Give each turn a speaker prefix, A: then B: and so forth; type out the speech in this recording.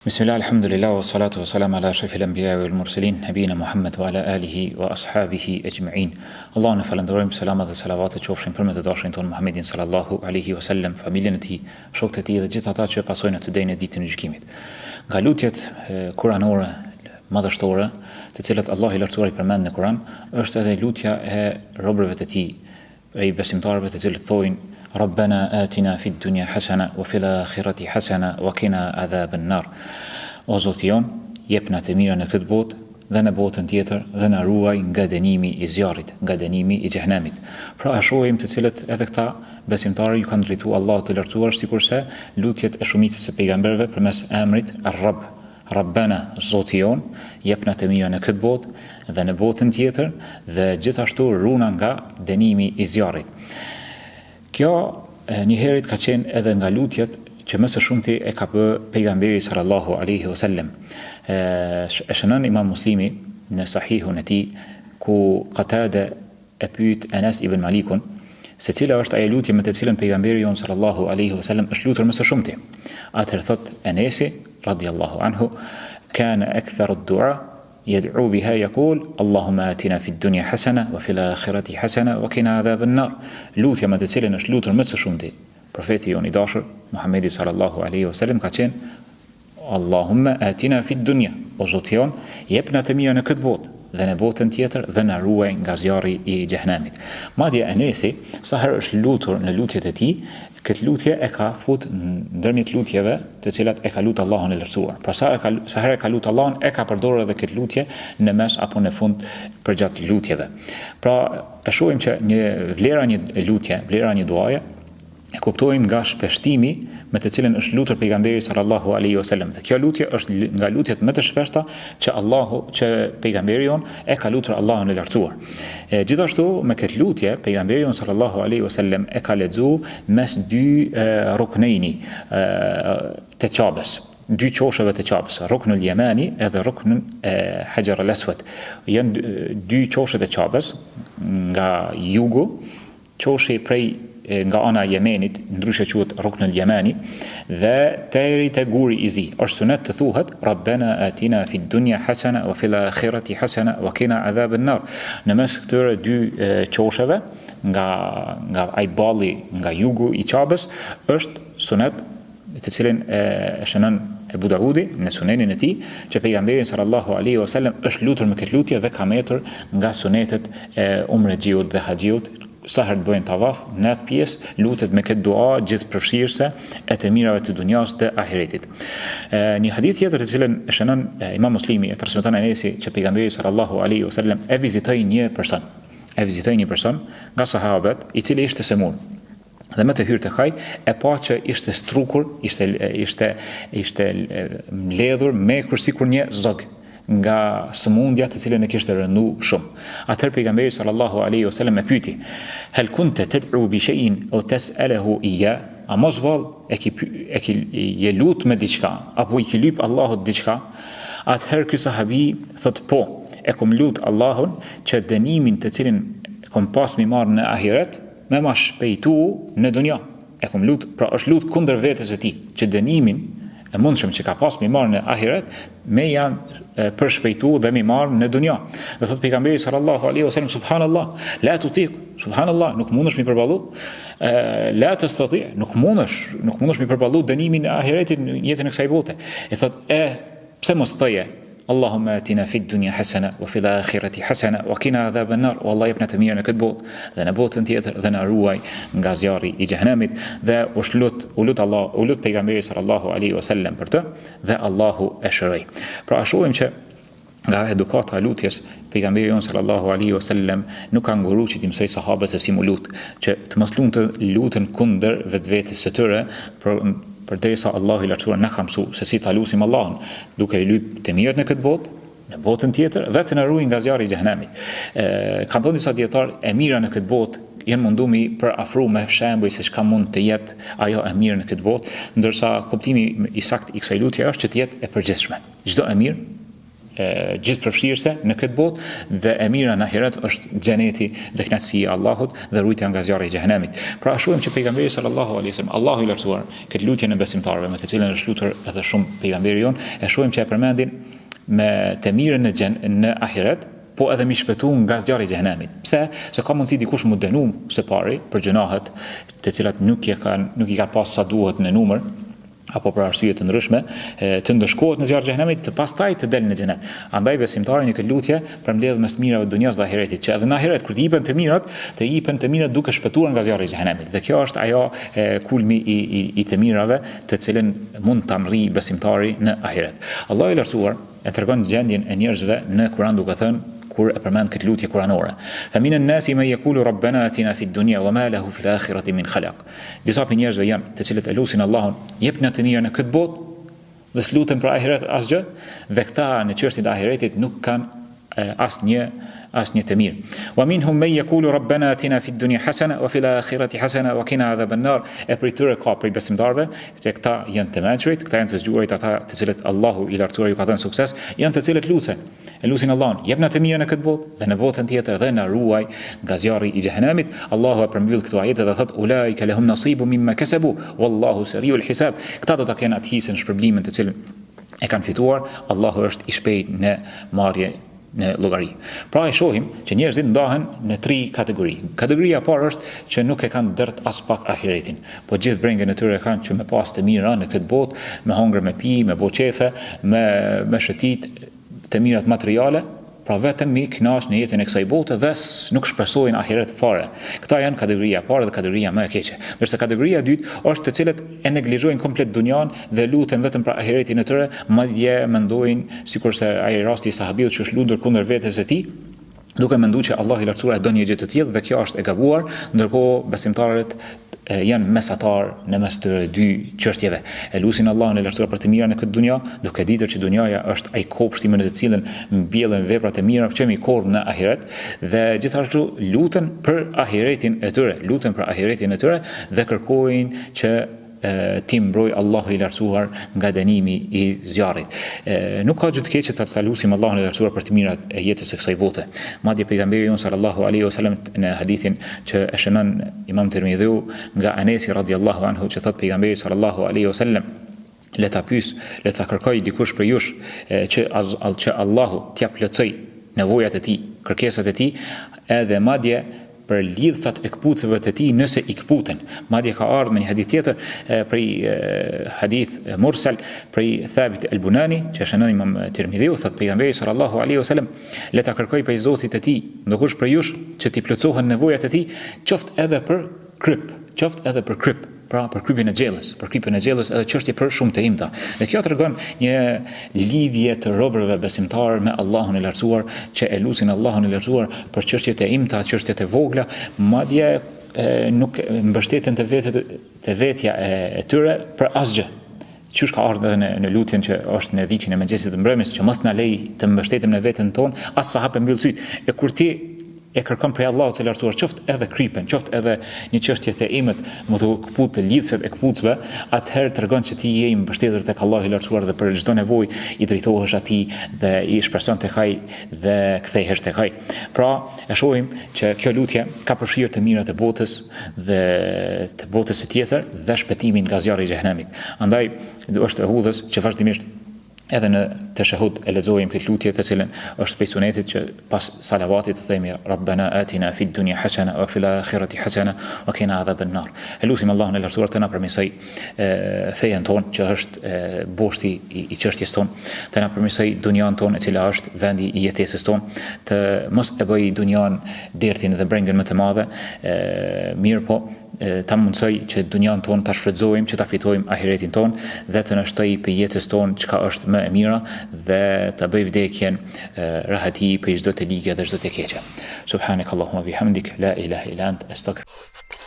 A: Bismillah, alhamdulillah, wa salatu wa salam ala ashrafil anbiya wal mursalin, nabina Muhammad wa ala alihi wa ashabihi ajma'in. Allahun e falenderojmë, selamat dhe salavatet qofshin për me të dashurin ton Muhammedin sallallahu alaihi wasallam, familjen e tij, shokët e tij dhe gjithë ata që pasojnë atë deri në ditën e gjykimit. Nga lutjet kuranore madhështore, të cilat Allah i lartësuar i përmend në Kur'an, është edhe lutja e robërve të tij, e besimtarëve të cilët thojnë ربنا آتنا في الدنيا حسنة وفي الآخرة حسنة وقنا عذاب النار. O Zoti jon, jepna të mira në këtë botë dhe në botën tjetër dhe na ruaj nga dënimi i zjarrit, nga dënimi i xhenemit. Pra a shohim të cilët edhe këta besimtarë ju kanë drejtuar Allahut të lartësuar, sikurse lutjet e shumicës së pejgamberëve përmes emrit Ar-Rabb. Rabbana, Zoti jon, jepna të mira në këtë botë dhe në botën tjetër dhe gjithashtu runa nga dënimi i zjarrit. Kjo njëherët ka qenë edhe nga lutjet që më së shumti e ka bë pejgamberi sallallahu alaihi wasallam. E shënon Imam Muslimi në sahihun e tij ku Qatada e pyet Anas ibn Malikun se cila është ajo lutje me të cilën pejgamberi jon sallallahu alaihi wasallam është lutur më së shumti. Atëherë thot Anasi radhiyallahu anhu, kana aktharu ad-du'a يدعو بها يقول اللهم آتنا في الدنيا حسنة وفي الآخرة حسنة وقنا عذاب النار. Lutja me të cilën është lutur më së shumti profeti jon i dashur Muhamedi sallallahu alaihi wasallam ka thënë Allahumma atina fi dunya, o Zoti jon, jepna të mira në këtë botë dhe në botën tjetër dhe na ruaj nga zjarri i xhenemit. Madje Anesi sa herë është lutur në lutjet e tij, këtë lutje e ka fut ndërmjet lutjeve të cilat e ka lutur Allahun e lartësuar. Pra sa herë e ka lutur Allahun, e ka përdorur edhe këtë lutje në mes apo në fund përgjatë lutjeve. Pra e shohim që vlera një lutje, vlera një duaje e kuptojmë nga shpeshtimi me të cilën është lutur pejgamberi sallallahu alaihi wasallam. Dhe kjo lutje është nga lutjet më të shpeshta që pejgamberi jon e ka lutur Allahun e lartësuar. Gjithashtu me këtë lutje pejgamberi jon sallallahu alaihi wasallam e ka lexuar mes dy ruknejni të Qabës, dy qosheve të Qabës, Ruknul Yamani edhe Ruknul Hajar al-Aswad. Janë dy qoshe të Qabës nga jugu, qoshi prej nga ana e Yemenit, ndryshe quhet Ruknul Yamani, dhe deri te guri i zi. Është sunet të thuhet Rabbana atina fid dunya hasana wa fil akhirati hasana wa qina adhaban nar. Në mes këtyre dy qosheve nga ai balli nga jugu i Qabës është sunet të cilin e shënon Ebu Daudi në sunenin e tij që pejgamberi sallallahu alaihi wasallam është lutur me këtë lutje dhe ka metur nga sunetet e umrexhiut dhe haxhiut. Sa herë bëjnë tavaf, në atë pjesë lutet me këtë dua gjithë përfshirëse e të mirave të dunjas dhe ahiretit. Një hadith tjetër të cilën e shënon Imam Muslimi e transmeton Anesi që pejgamberi sallallahu alaihi wasallam e vizitoi një person nga sahabët i cili ishte semur. Dhe me të hyrë të haj e pa që ishte strukur, ishte mbledhur mekur sikur një zog nga sëmundja të cilën e kishte rënë shumë. Atëherë pejgamberi sallallahu alaihi wasallam e pyeti: "Hal kunta tad'u bi shay'in aw tas'aluhu iyya?" A mos vallë e ki lut me diçka apo i ki lyp Allahut diçka? Atëherë ky sahabi thot po, e kom lut Allahun që dënimin të cilin kom pas mi marr në ahiret me ma shpejtu në dunja. E kom lut, pra është lut kundër vetes së tij, që dënimin e mundshëm që ka pas mi marr në ahiret me janë përshpejtu dhe mi marr në dunja. Dhe thot pejgamberi sallallahu alaihi wasallam subhanallah, la tutiq, subhanallah, nuk mundesh mi përballu, la tastati, nuk mundesh mi përballu dënimin e ahiretit në jetën e kësaj bote. E thot pse mos thoje Allahumma atina fid dunya hasana wa fil akhirati hasana wa qina adhaban nar. Wallahi jepna të mirë në këtë botë dhe në botën tjetër dhe na ruaj nga zjarri i xhenemit. Dhe u lut pejgamberi sallallahu alaihi wasallam për të dhe Allahu e shëroi. Pra shohim që nga edukata e lutjes pejgamberi jon sallallahu alaihi wasallam nuk ka nguru që t'i mësoj sahabët se si mu lut, që të mos lutën kundër vetvetes së tyre, përderisa Allahu i lartësuar na ka mësuar se si ta lutim Allahun, duke i lyp të mirët në këtë botë, në botën tjetër dhe të na ruaj nga zjarri i xhenemit. Kanë thënë disa dietar e mira në këtë botë janë mundumi për afru me shembuj se çka mund të jetë ajo e mirë në këtë botë, ndërsa kuptimi i saktë i kësaj lutje është që të jetë e përgjithshme. Çdo e mirë gjithëpërfshirëse në këtë botë dhe e mira në ahiret është xheneti dhe kënaqësia e Allahut dhe rujtja nga zjarri i xhenemit. Pra shohim që pejgamberi sallallahu alaihi wasallam, Allahu i lartësuar, këtë lutje në besimtarëve me të cilën është lutur edhe shumë pejgamberi jon, e shohim që e përmendin me të mirën në ahiret, po edhe mi shpëtu nga zjarri i xhenemit. Pse? Se ka mundësi dikush mu dënu së pari për gjunahet të cilat nuk i ka pas sa duhet në numër, apo për arsye të ndryshme, të ndëshkohet në zjarrin e xhenemit, të pastaj të del në xhenet. Andaj besimtari në këtë lutje përmbledh mes mirave të dunjas dhe ahiretit, që edhe në ahiret kur të jipen të mirat duke shpëtuar nga zjarri i xhenemit. Dhe kjo është ajo kulmi i të mirave, të cilën mund ta mrri besimtari në ahiret. Allahu i lartësuar e tregon gjendjen e njerëzve në Kur'an duke thënë kur e përmend këtë lutje kuranore. Fa minan nasi man yaqulu rabbana atina fid dunya wama lahu fil akhirati min khalaq. Disa për njerëzve janë të cilët e lusin Allahun, jepna të mirë në këtë botë dhe s'luten për ahiret asgjë, dhe këta në çështjen e ahiretit nuk kanë asnjë të mirë. Wa minhum man yaqulu rabbana atina fid dunya hasana wa fil akhirati hasana wa qina adhaban nar. E për tyre ka për besimtarëve, që këta janë të mençurit, këta janë të zgjuarit, ata të cilët Allahu i lartësuar ju ka dhënë sukses, janë të cilët lusin Allahun, jepna të mirë në këtë botë dhe në botën tjetër dhe na ruaj nga zjarri i xhenemit. Allahu e përmbyll këto ajete dhe thot ulaika lahum nasibun mimma kasabu wallahu sariul hisab. Këta do ta kenë atë hisën shpërblimin të cilën e kanë fituar. Allahu është i shpejt në marrje në llogari. Pra e shohim që njerëzit ndahen në 3 kategori. Kategoria e parë është që nuk e kanë dërt as pak ahiretin, po gjithë brengën e tyre kanë që me pas të mira në këtë botë, me hongër, me pi, me boçefe, me shëtit të mirat materiale, pra vetëm mi kënaq në jetën e kësaj bote dhe nuk shpresojnë ahiret fare. Këta janë kategoria e parë dhe kategoria më e keqe. Ndërsa kategoria e dytë është të cilët e neglizhojnë komplet dunjan dhe luten vetëm për ahiretin e tyre, madje mendojnë sikurse ai rasti i sahabit që është lutur kundër vetes së tij, duke menduar që Allah i lartësuar e don një gjë të tillë, dhe kjo është e gabuar, ndërkohë besimtarët janë mesatar në mes të dy çështjeve. E lusin Allahun e lartësuar për të mira në këtë dunja, duke ditur që dunjaja është ai kopshti në të cilën mbjellen veprat e mira që mi korr në ahiret, dhe gjithashtu luten për ahiretin e tyre, dhe kërkojnë që ti mbroj Allahu i lartësuar nga dënimi i zjarrit. Nuk ka gjë të keqe të lusim Allahun e lartësuar për të mirat e jetës së kësaj bote. Madje pejgamberi jon sallallahu alaihi wasallam në hadithin që e shënon Imam Tirmidhiu nga Anesi radhiyallahu anhu, që thot pejgamberi sallallahu alaihi wasallam, le ta kërkoj dikush për jush që Allahu t'ia plotësoj nevojat e tij, kërkesat e tij, edhe madje për lidhsat e kputucëve të tij nëse i kputen. Madje ka ardhur në një hadith tjetër prej hadith mursal prej Thabit al-Bunani, që shënon Imam Tirmidhiu, thot pejgamberi sallallahu alaihi wasallam, le ta kërkoj prej Zotit të tij ndokush për jush që t'i plotësohen nevojat e tij, qoftë edhe për kryp, pra për krypin e xhellës, edhe çështje për shumë të imta. Dhe kjo tregon një lidhje të robërve besimtar me Allahun e lartësuar, që e lusin Allahun e lartësuar për çështjet e imta, çështjet e vogla, madje nuk mbështeten te vetja e tyre për asgjë. Qysh ka ardhur edhe në lutjen që është në dhikrin e mëngjesit të mbrëmjes, që mos na lej të mbështetem në veten tonë, as sa hapem mbyll syt. E kur ti e kërkon prej Allahut të lartësuar, qoftë edhe krypen, qoftë edhe një çështje të imët, më të kput të lidhset e kputësve, atëherë tregon që ti je i mbështetur tek Allahu i lartësuar dhe për çdo nevojë i drejtohesh atij dhe i shpreson tek ai dhe kthehesh tek ai. Pra, e shohim që kjo lutje ka përfshirë të mirat e botës dhe të botës së tjetër dhe shpëtimin nga zjarri i xhenemit. Andaj është e hudhës që vazhdimisht edhe në teshahud e lexojmë këtë lutje, të cilën është prej sunetit që pas salavatit të themi Rabbana atina fid dunya hasana wa fil akhirati hasana wa qina adhaban nar. E lutim Allahun e lartësuar të na përmirësoj fejen tonë, që është boshti i çështjes tonë, të na përmirësoj dunjan tonë, e cila është vendi i jetesës tonë, të mos e bëj dunjan dertin dhe brengën më të madhe, mirë po ta mundsoj që dunjan tonë ta shfrytëzojmë, që ta fitojmë ahiretin tonë dhe të na shtoj për jetës tonë çka është më e mira, dhe ta bëj vdekjen rahati për çdo të ligë dhe çdo të keqe. Subhanakallahumma bihamdik, la ilaha illa ant, astaghfiruka.